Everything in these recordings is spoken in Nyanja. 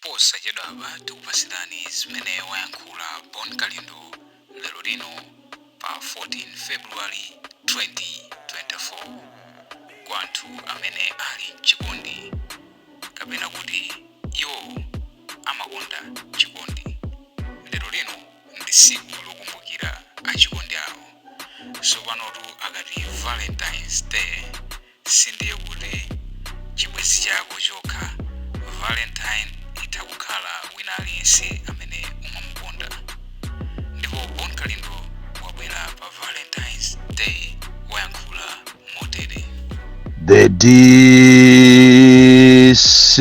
posachedwa apa tikupasirani zimene wayankhula Bon Kalindo lero lino pa 14 February 2024 kwa anthu amene ali mchikondi kapena kuti iwo amakonda chikondi. Lero lino ndi tsiku lokumbukira achikondi awo. Sopanotu akati Valentine's Day sindiye kuti chibwenzi chako chokha. Valentine itakukhala wina aliyense amene umamukonda. Ndipo Bon Kalindo wabwera pa Valentine's Day wayankhula motere. The DC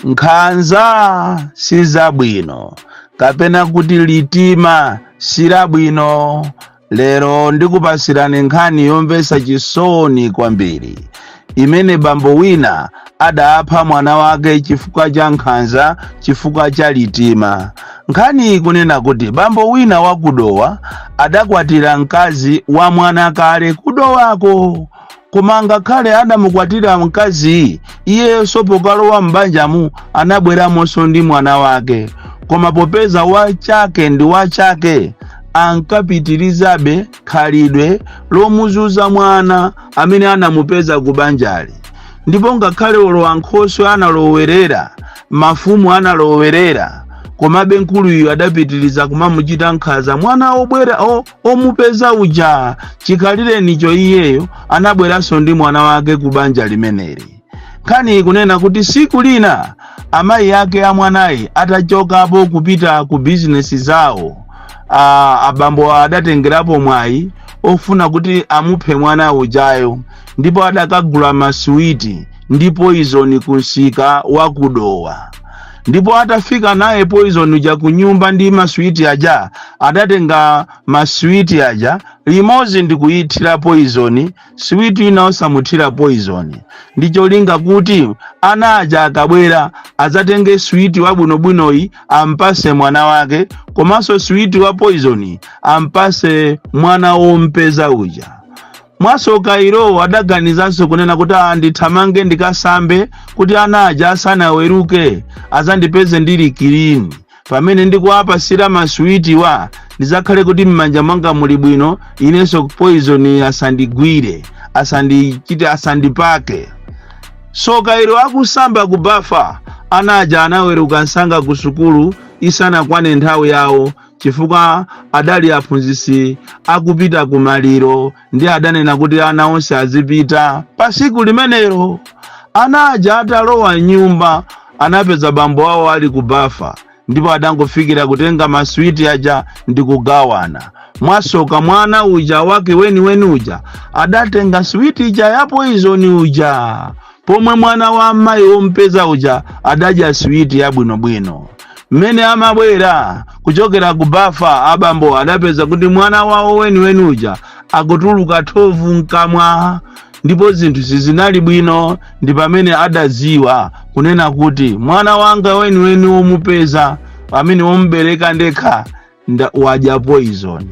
nkhanza sizabwino kapena kuti litima silabwino. Lero ndikupasirani nkhani yomvetsa chisoni kwambiri imene bambo wina adapha mwana wake chifukwa cha nkhanza, chifukwa cha litima. Nkhani ikunena kuti bambo wina wakudowa adakwatira mkazi wa mwana kale kudowako, koma ngakhale adamukwatira mkazi iyenso pokalowa m'banjamu anabweramonso ndi mwana wake, koma popeza wachake ndi wachake ankapitirizabe khalidwe lomuzunza mwana amene anamupeza kubanjali. Ndipo ngakhale olowa Nkhoswe analowerera, mafumu analowerera, komabe nkuluyu adapitiriza kumamuchita nkhanza mwana obwera omupeza uja. Chikhalirenicho iyeyo anabweranso ndi mwana wake kubanja limeneli. Nkhani ikunena kuti siku lina amayi ake a mwanayi atachokapo kupita ku bizinesi zawo, abambo adatengerapo mwayi ofuna kuti amuphe mwana ujayo, ndipo adakagula masuwiti ndi poison kunsika wakudowa. Ndipo atafika naye poison uja kunyumba ndi masuwiti aja, adatenga masuwiti aja limodzi ndi kuyithira poison, suwiti ina osamuthira poison. Ndicho linga kuti ana aja akabwera adzatenge suwiti wabwinobwinoyi ampase mwana wake, komanso suwiti wa poison ampase mwana wompeza uja. Mwasoka iro adaganizanso kunena kuti ndithamange ndikasambe kuti ana aja asanaweruke azandipeze ndili kilini. Pamene ndikuwapasira masuwiti wa ndizakhale kuti m'manja mwanga muli bwino, inenso poison asandigwire, asandichite, asandipake. Soka iro akusamba kubafa, ana aja anaweruka nsanga ku sukulu isanakwane nthawi yawo, chifukwa adali aphunzitsi akupita kumaliro ndi adanena kuti ana onse azipita. Pa tsiku limenelo ana aja atalowa nyumba anapeza bambo wawo ali kubafa, ndipo adangofikira kutenga masuwiti aja ndi kugawana. Mwasoka mwana uja wake weni uja adatenga suwiti ija ya poison uja, pomwe mwana wa amayi wompeza uja adadya suwiti ya bwinobwino. Mmene amabwera kuchokera kubafa, abambo adapeza kuti mwana wawo weni uja akutuluka thovu mkamwa, ndipo zinthu sizinali bwino. Ndi pamene adadziwa kunena kuti mwana wanga weni womupeza amene womubereka ndekha wadya poison.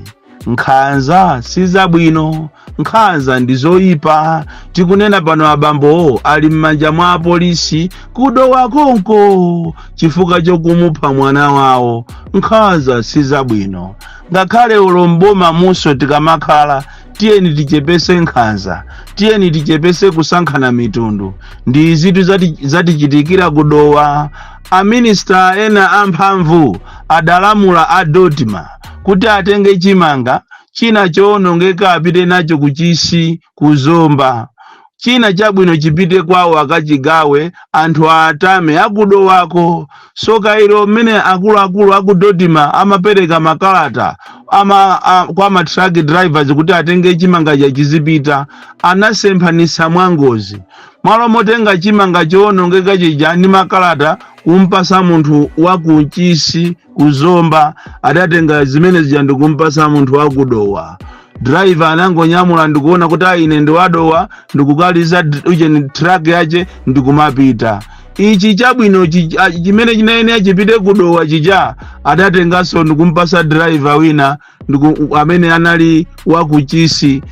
Nkhanza sizabwino, nkhanza ndi zoyipa. Tikunena pano abambo ali m'manja mwa apolisi kudowa konko chifukwa chokumupha mwana wawo. Nkhanza sizabwino. Ngakhale ulomboma muso tikamakhala, tiyeni tichepese nkhanza, tiyeni tichepese kusankhana mitundu. Ndi zinthu zatichitikira kudowa. Aminista ena amphamvu adalamula Adodma kuti atenge chimanga china chowonongeka apite nacho kuchisi kuzomba, china chabwino chipite kwawo akachigawe, anthu atame akudowako. Soka ilo mmene akuluakulu akudodima amapereka makalata kwa matruck drivers kuti atenge chimanga chachizipita, anasemphanisa mwangozi. Malo motenga chimanga chowonongeka chija ndi makalata kumpasa munthu wakuchisi kuzomba, adatenga zimene zija ndikumpasa munthu wakudowa. Driver anangonyamula ndikuona kuti ine ndiwadowa, ndikukaliza uje truck yache ndikumapita. Ichi chabwino chimene chinayenera chipite kudowa chija adatenganso ndikumpasa driver wina amene anali wakuchisi,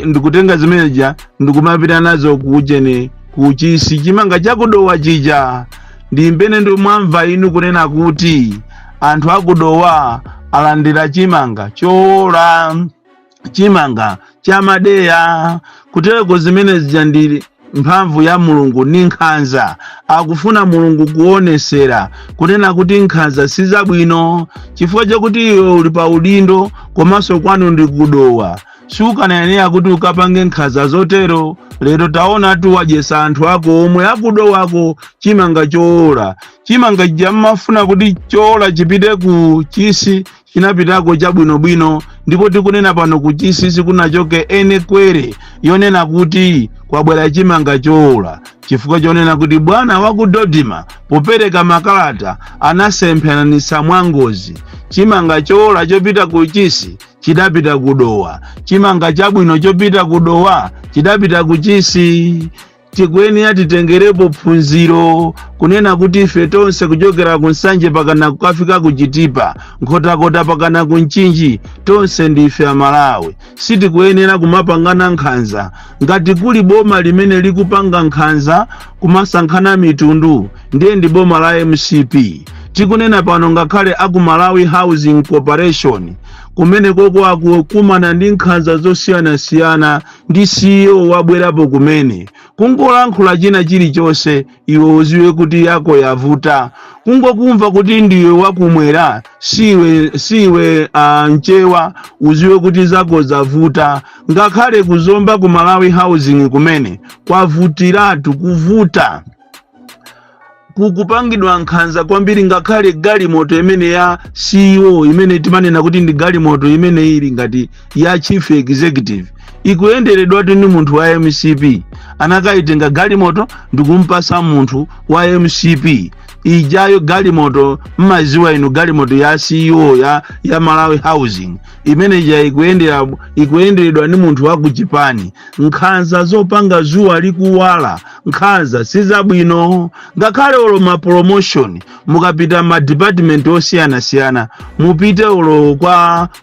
ndikutenga zimene zija ndikumapita nazo kujeni kuchisi chimanga chakudowa chija ndi mbene ndo mwamva inu kunena kuti anthu akudowa alandira chimanga chola, chimanga chamadeya. Kutereko zimene zija ndi mphamvu ya Mulungu ni nkhanza. Akufuna Mulungu kuonesera kunena kuti nkhanza sizabwino, chifukwa chakuti iwe uli pa udindo komanso kwanu ndi kudowa. Sukanayenera kuti ukapange nkhanza zotero. Lero taona tu wadyesa anthu ako omwe akudowako chimanga chola. Chimanga chamafuna kuti chola chipite ku chisi, chinapitako chabwinobwino, ndipo tikunena pano ku chisi sikunachoke ene kwere yonena kuti kwabwera chimanga chola. Chifukwa chonena kuti bwana wa ku Dodima popereka makalata anasemphanitsa mwangozi. Chimanga chola chopita ku chisi chidapita kudowa, chimanga chabwino chopita kudowa chidapita ku chisi. Tikuyenera titengerepo phunziro kunena kuti ife tonse kuchokera ku Nsanje pakana kukafika ku Chitipa, nkhotakota pakana ku Mchinji, tonse ndife Amalawi. Sitikuyenera kumapangana nkhanza. Ngati kuli boma limene likupanga nkhanza kumasankhana mitundu, ndiye ndi boma la MCP. Tikunena pano ngakhale aku Malawi Housing Corporation kumene koko akukumana ndi nkhanza zosiyana-siyana ndi CEO wabwerapo kumene. Kungolankhula china chilichonse iwe uziwe kuti yako yavuta. Kungokumva kuti ndiwe wakumwera siwe mchewa uziwe kuti zako zavuta. Ngakhale kuzomba ku Malawi Housing kumene kwavutiratu kuvuta. Kukupangidwa nkhanza kwambiri, ngakhale galimoto imene ya CEO imene timanena kuti ndi galimoto imene ili ngati ya chief executive ikuyenderedwa ndi munthu wa MCP. Anakaitenga galimoto ndikumpasa munthu wa MCP. Ijayo galimoto mmaziwa inu galimoto ya CEO ya Malawi Housing imene ija ikuyenderedwa ni munthu wa ku Japan. Nkhanza zopanga zuwa likuwala, nkhanza sizabwino. Ngakhale olo ma promotion mukapita ma department osiyana-siyana, mupite olo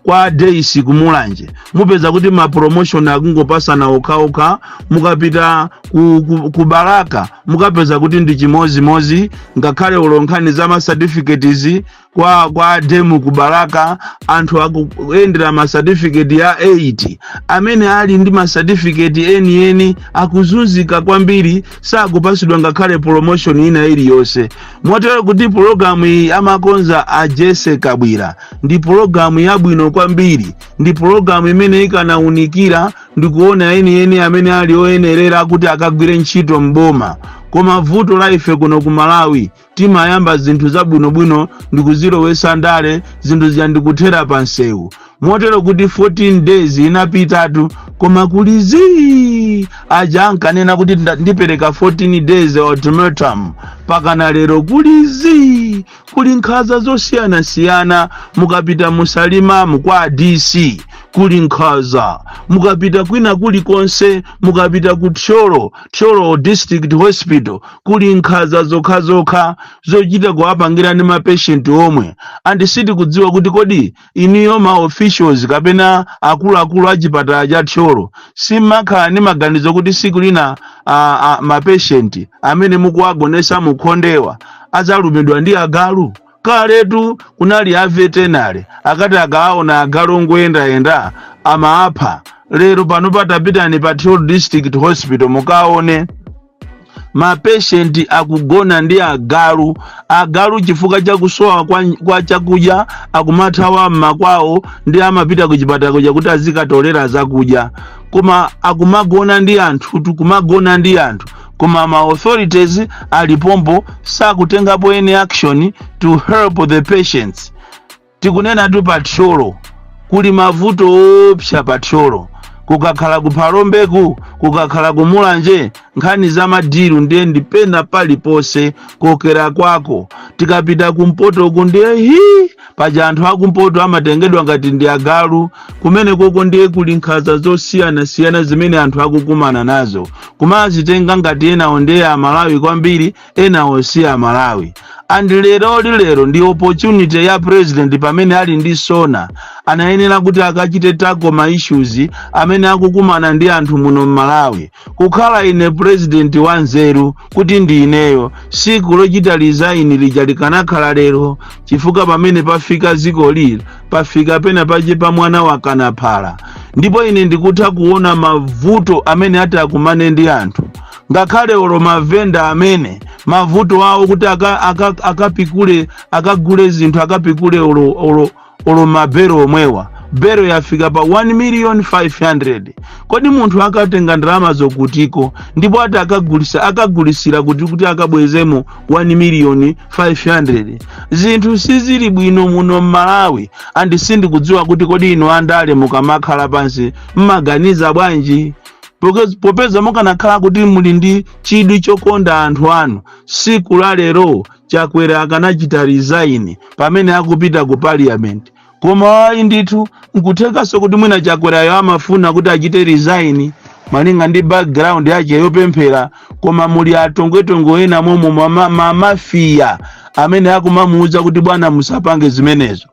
kwa Daisy kumulanje, mupeza kuti ma promotion akungopasana okha. Mukapita ku Baraka mukapeza kuti ndi chimozimozi. Ngakhale olo nkhani za ma certificates kwa demu ku Baraka anthu akuyendera ma certificate ya 8 amene ali ndi ma certificate eni akuzunzika kwambiri, sakupasidwa ngakhale promotion ina iliyonse. Motero kuti programu iyi amakonza a Jesse Kabwira ndi programu yabwino kwambiri, ndi programu imene ikanaunikira ndikuona eni amene ali oyenerera kuti akagwire ntchito mboma. Koma vuto la ife kuno ku Malawi timayamba zinthu zabwinobwino ndikuzilowesa ndale, zinthu zija ndikuthera pansewu. Motero kuti 14 days inapitatu koma kulizi aja ankanena kuti ndipereka 14 days ultimatum, pakana lero kulizi kuli nkhanza zosiyana-siyana. Mukapita musalima mukwa DC kuli nkhanza, mukapita kwina kuli konse, mukapita ku Tcholo District Hospital kuli nkhanza zokha zochita kuwapangira ndi ma patient omwe. And sitikudziwa kuti kodi iniyo ma officials kapena akuluakulu a chipatala cha Tcholo simakhala ni maganizo kuti siku lina ma patient amene mukuwagonesa mukhondewa azalumidwa ndi agalu. Kaletu kunali a veterinary akati akaona agalu ngoyendayenda amaapha. Lero pano patapitani pa Tcholo District Hospital mukaone ma patient akugona ndi agalu chifukwa chakusowa kwa chakudya akumathawa mmakwawo ndi amapita ku chipatala kuja kuti azikatolera zakudya. Koma akumagona ndi anthu koma ma authorities alipompo sakutengapo any action to help the patients. Tikunena tu pa Tcholo kuli mavuto opsa pa Tcholo. Kukakhala kuphalombeku, kukakhala kumulanje, nkhani za madiru ndiye ndipena palipose kokera kwako. Tikapita kumpoto uku ndiye paja anthu akumpoto amatengedwa ngati ndi agalu. Kumene koko ndiye kuli nkhanza zosiyana-siyana zimene anthu akukumana nazo. Kumazitenga ngati enawo ndiye Amalawi kwambiri, enawo si Amalawi. and lero ndi opportunity ya president pamene ali ndi sona anayenera kuti akachite tackle ma issues amene akukumana ndi anthu muno Malawi. Kukhala ine president wanzeru kuti ndi ineyo siku lochita resign lija likanakhala lero, chifukwa pamene pafika ziko lili pafika pena pache pa mwana wa Kanaphala. Ndipo ine ndikutha kuona mavuto amene ati akumane ndi anthu, ngakhale olo mavenda amene mavuto awo kuti akapikule akagule zinthu akapikule olo mabero omwewa, bero yafika pa 1,500,000. Kodi munthu akatenga ndalama zokutiko ndipo ati akagulisira kuti akabwezemo 1,500,000. Zinthu sizili bwino muno Malawi, andi sindikudziwa kuti kodi ino andale mukamakhala pansi mmaganiza bwanji, popeza mukanakhala kuti muli ndi chidwi chokonda anthu anu. Siku la lero Chakwera akanachita resign pamene akupita ku parliament. Koma ayi ndithu nkuthekanso kuti mwina Chakwerayo amafuna kuti achite resign malinga ndi background yake yopemphera, koma muli atongwetongo ena momwe mafia amene akumamuuza kuti bwana musapange zimenezo,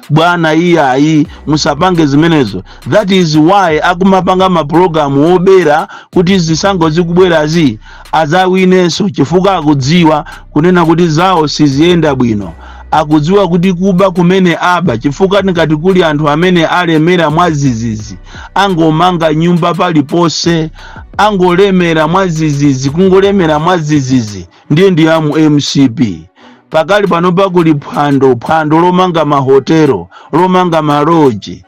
bwana ayi musapange zimenezo. That is why akumapanga maprogramu obera kuti zisango zikubwerazi azawinenso, chifukwa akudziwa kunena kuti zawo siziyenda bwino. Akudziwa kuti kuba kumene aba, chifukwa ngati kuli anthu amene alemera mwazizizi angomanga nyumba palipose, angolemera mwazizizi, kungolemera mwazizizi ndi amu MCP. Pakali pano pakuli phwando lomanga mahotelo, lomanga maloji.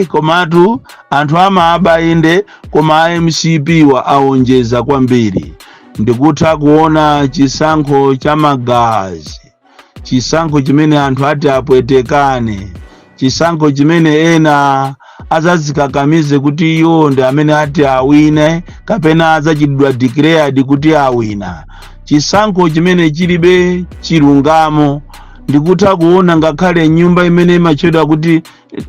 Komatu anthu amaaba inde, koma MCP wa aonjeza kwambiri. Ndikutha kuona chisankho cha magazi, chisankho chimene anthu ati apwetekane, chisankho chimene ena azazikakamize kuti iyo ndi amene ati awine kapena azachidwa declared kuti awina. Chisankho chimene chilibe chilungamo. Ndikutha kuona ngakhale nyumba imene imachedwa kuti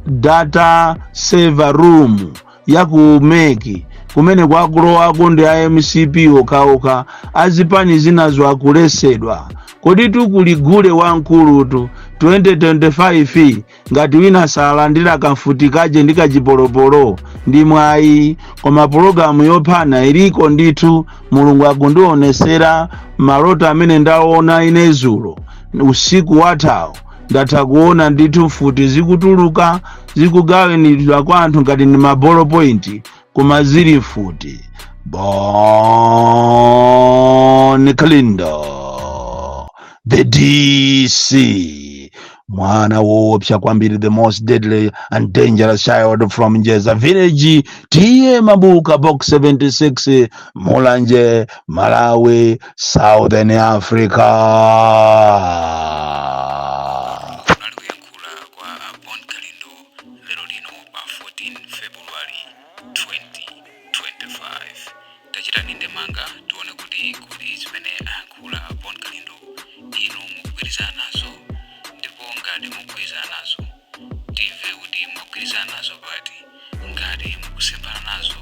data server room ya kumeki kumene kwakulowako ndi MCP okaoka, azipani zinazo akulesedwa. Kodi tukuligule wankulutu 2025 ngati wina salandira kamfutikaje ndi kachipolopolo ndi mwayi, koma programu yophana iliko ndithu. Mulungu akundionesera malota amene ndaona ine zulo usiku wathawo, ndatha kuona ndithu mfuti zikutuluka zikugawanidwa kwa anthu ngati ndi mabolo point, koma zili mfuti. Bon Kalindo, the DC, mwana woopsa kwambiri, the most deadly and dangerous child from Njeza village, tiye Mabuka box 76, Mulanje, Malawi, Southern Africa. Kuyankula kwa Bon Kalindo lero lino pa 14 February 2025. Tachita ninde manga tuone kuti zimene ayankhula Bon Kalindo inu mugwirizana nazo, ndipo ngati mugwirizana nazo timve kuti mugwirizana nazo pati, ngati mukusembana nazo